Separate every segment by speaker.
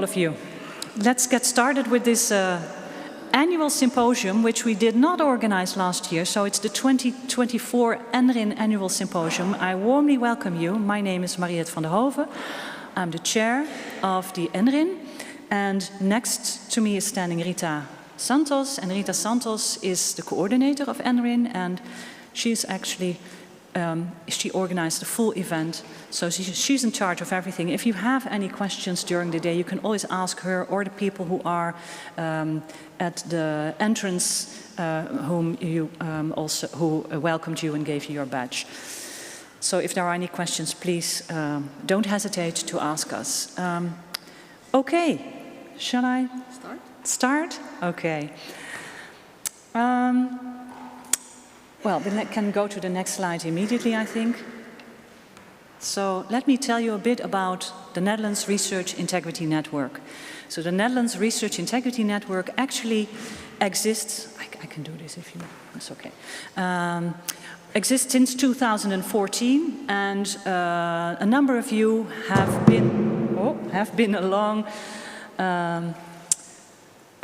Speaker 1: all of you. Let's get started with this annual symposium, which we did not organize last year. So it's the 2024 NRIN Annual Symposium. I warmly welcome you. My name is Mariette van der Hoven. I'm the chair of the NRIN. And next to me is standing Rita Santos. And Rita Santos is the coordinator of NRIN. And she's actually she organized the full event, so she's in charge of everything. If you have any questions during the day, you can always ask her or the people who are at the entrance, who welcomed you and gave you your badge. So if there are any questions, please don't hesitate to ask us. Okay, shall I start? Okay. Well, we can go to the next slide immediately, I think. So let me tell you a bit about the Netherlands Research Integrity Network. So the Netherlands Research Integrity Network actually exists, I can do this if you, it's okay, exists since 2014, and a number of you have been along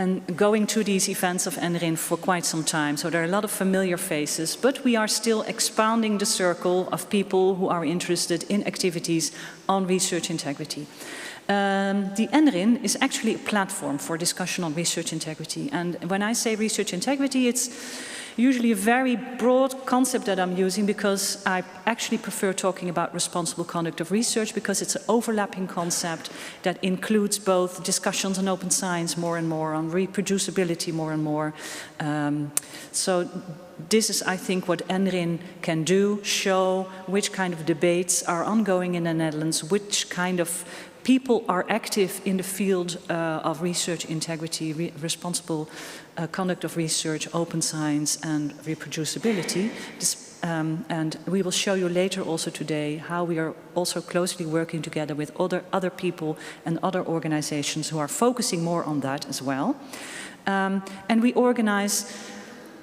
Speaker 1: and going to these events of NRIN for quite some time. So there are a lot of familiar faces, but we are still expanding the circle of people who are interested in activities on research integrity. The NRIN is actually a platform for discussion on research integrity. And when I say research integrity, it's usually a very broad concept that I'm using, because I actually prefer talking about responsible conduct of research, because it's an overlapping concept that includes both discussions on open science more and more, on reproducibility more and more. So this is, I think, what NRIN can do, show which kind of debates are ongoing in the Netherlands, which kind of people are active in the field of research integrity, responsible conduct of research, open science and reproducibility. And we will show you later also today how we are also closely working together with other people and other organizations who are focusing more on that as well. And we organize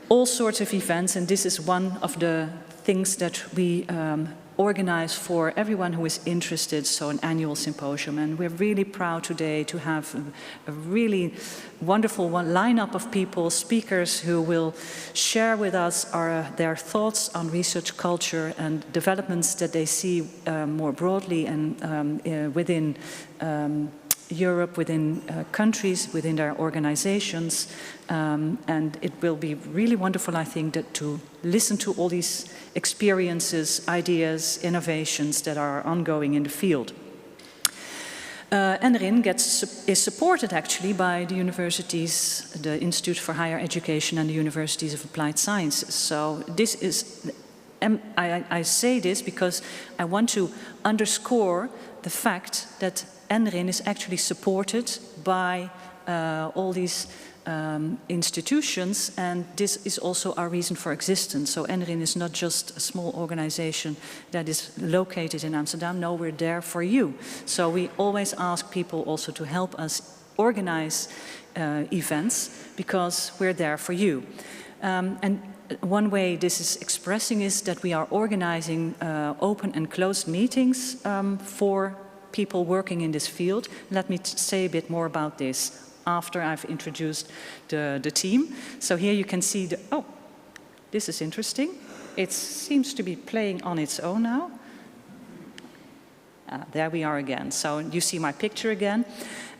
Speaker 1: all sorts of events, and this is one of the things that we organize for everyone who is interested, so an annual symposium. And we're really proud today to have a really wonderful lineup of people, speakers who will share with us their thoughts on research culture and developments that they see more broadly and within Europe, within countries, within their organizations. And it will be really wonderful, I think, to listen to all these experiences, ideas, innovations that are ongoing in the field. NRIN is supported actually by the universities, the Institute for Higher Education and the Universities of Applied Sciences. So this is, I say this because I want to underscore the fact that NRIN is actually supported by all these institutions, and this is also our reason for existence. So NRIN is not just a small organization that is located in Amsterdam. No, we're there for you. So we always ask people also to help us organize events, because we're there for you. And one way this is expressing is that we are organizing open and closed meetings for people working in this field. Let me say a bit more about this after I've introduced the team. So here you can see oh, this is interesting. It seems to be playing on its own now. There we are again. So you see my picture again.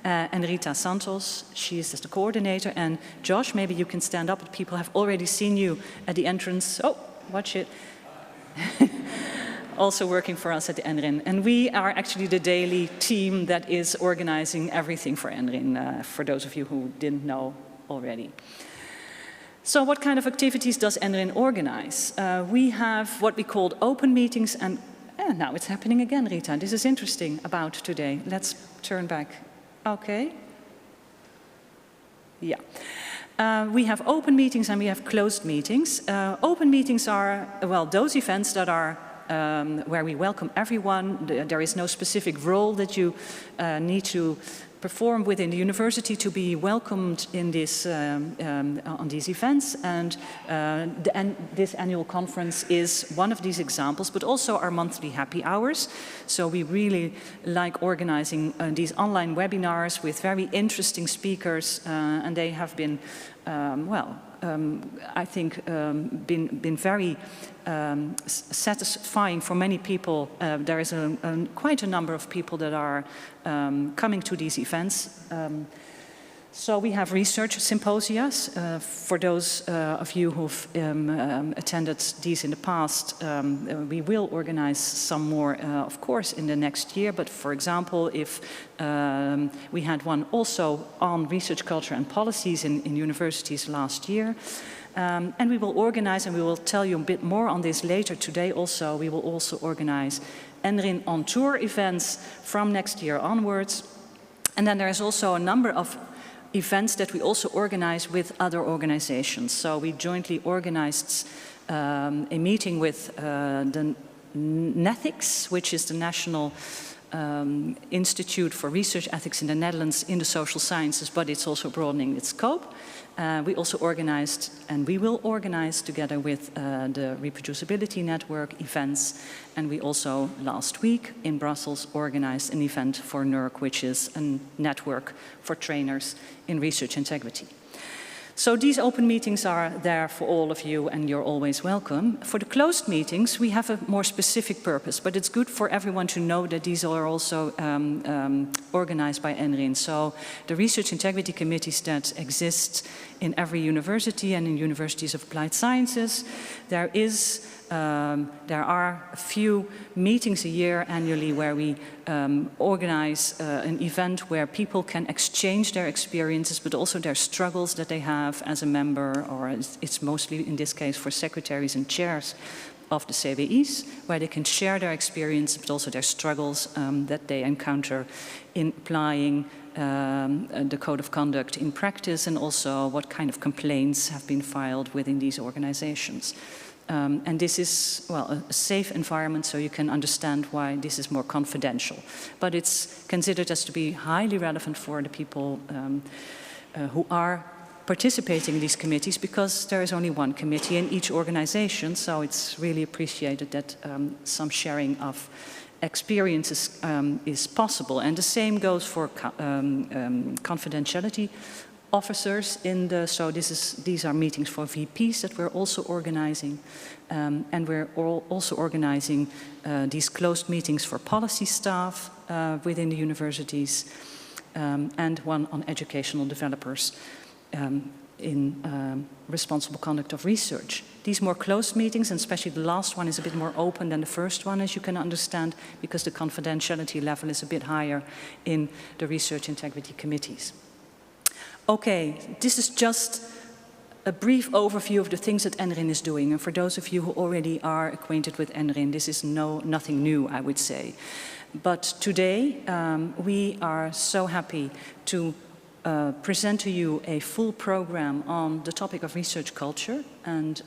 Speaker 1: And Rita Santos, she is the coordinator. And Josh, maybe you can stand up. People have already seen you at the entrance. Oh, watch it. Also working for us at the NRIN. And we are actually the daily team that is organizing everything for NRIN, for those of you who didn't know already. So what kind of activities does NRIN organize? We have what we call open meetings, and now it's happening again, Rita. This is interesting about today. Let's turn back. Okay. Yeah. We have open meetings and we have closed meetings. Open meetings are, well, those events that are where we welcome everyone. There is no specific role that you need to perform within the university to be welcomed in this, on these events. And this annual conference is one of these examples, but also our monthly happy hours. So we really like organizing these online webinars with very interesting speakers, and they have been, I think, been very satisfying for many people. There is quite a number of people that are coming to these events. So we have research symposia. For those of you who've attended these in the past, we will organize some more, of course, in the next year. But for example, if we had one also on research culture and policies in universities last year. And we will organize, and we will tell you a bit more on this later today also, we will also organize NRIN on tour events from next year onwards. And then there's also a number of events that we also organize with other organizations. So we jointly organized a meeting with the NETHICS, which is the National Institute for Research Ethics in the Netherlands in the social sciences, but it's also broadening its scope. We also organized, and we will organize together with the Reproducibility Network events. And we also, last week in Brussels, organized an event for NERC, which is a network for trainers in research integrity. So these open meetings are there for all of you, and you're always welcome. For the closed meetings, we have a more specific purpose, but it's good for everyone to know that these are also organized by NRIN. So the research integrity committees that exist in every university and in universities of applied sciences, there are a few meetings a year annually where we organize an event where people can exchange their experiences, but also their struggles that they have as a member, or it's mostly in this case for secretaries and chairs of the CBI's, where they can share their experience, but also their struggles that they encounter in applying the code of conduct in practice, and also what kind of complaints have been filed within these organizations. And this is, well, a safe environment, so you can understand why this is more confidential. But it's considered as to be highly relevant for the people who are participating in these committees, because there is only one committee in each organization, so it's really appreciated that some sharing of experiences is possible. And the same goes for confidentiality officers in the, so these are meetings for VPs that we're also organizing, and we're also organizing these closed meetings for policy staff within the universities, and one on educational developers in responsible conduct of research. These more closed meetings, and especially the last one, is a bit more open than the first one, as you can understand, because the confidentiality level is a bit higher in the research integrity committees. Okay, this is just a brief overview of the things that NRIN is doing. And for those of you who already are acquainted with NRIN, this is nothing new, I would say. But today, we are so happy to present to you a full program on the topic of research culture. And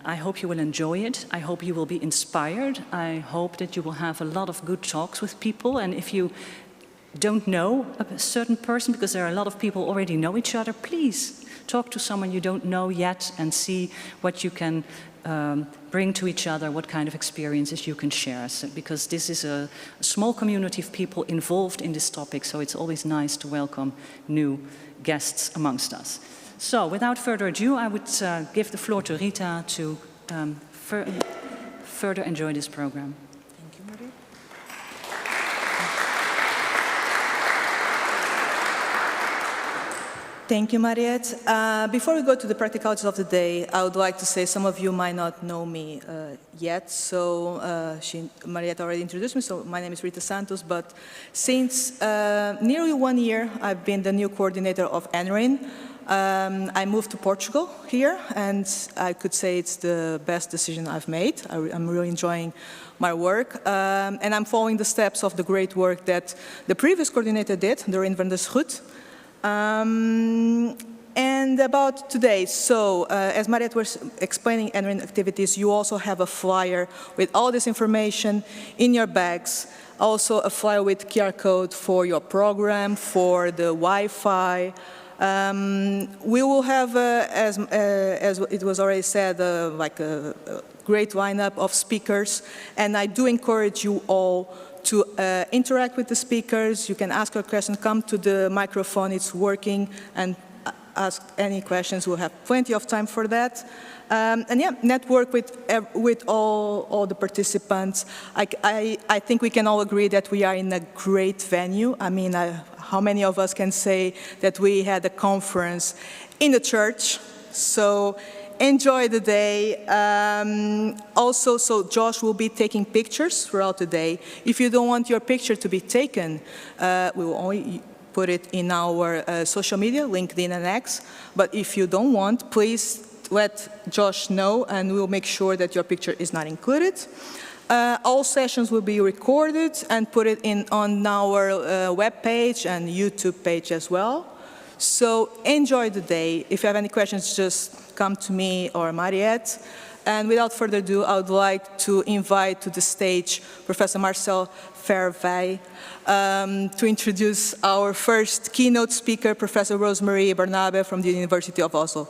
Speaker 1: I hope you will enjoy it. I hope you will be inspired. I hope that you will have a lot of good talks with people. And if you don't know a certain person, because there are a lot of people already know each other, please talk to someone you don't know yet and see what you can bring to each other, what kind of experiences you can share. So, because this is a small community of people involved in this topic, so it's always nice to welcome new guests amongst us. So without further ado, I would give the floor to Rita to further enjoy this program.
Speaker 2: Thank you, Mariette. Thank you, Mariette. Before we go to the practicalities of the day, I would like to say some of you might not know me yet. So Mariette already introduced me, so my name is Rita Santos, but since nearly 1 year, I've been the new coordinator of NRIN. I moved to Portugal here, and I could say it's the best decision I've made. I'm really enjoying my work, and I'm following the steps of the great work that the previous coordinator did, Doreen van der Schut. And about today, so as Mariette was explaining NRIN activities, you also have a flyer with all this information in your bags. Also a flyer with QR code for your program, for the Wi-Fi. We will have, as it was already said, like a great lineup of speakers, and I do encourage you all to interact with the speakers. You can ask your question, come to the microphone, it's working, and ask any questions. We'll have plenty of time for that. And yeah, network with all the participants. I think we can all agree that we are in a great venue. I mean, how many of us can say that we had a conference in the church? So enjoy the day. Also, so Josh will be taking pictures throughout the day. If you don't want your picture to be taken, we will only put it in our social media, LinkedIn and X. But if you don't want, please let Josh know, and we'll make sure that your picture is not included. All sessions will be recorded and put it on our web page and YouTube page as well. So enjoy the day. If you have any questions, just come to me or Mariette. And without further ado, I would like to invite to the stage Professor Marcel Verwij to introduce our first keynote speaker, Professor Rosemarie Bernabe from the University of Oslo.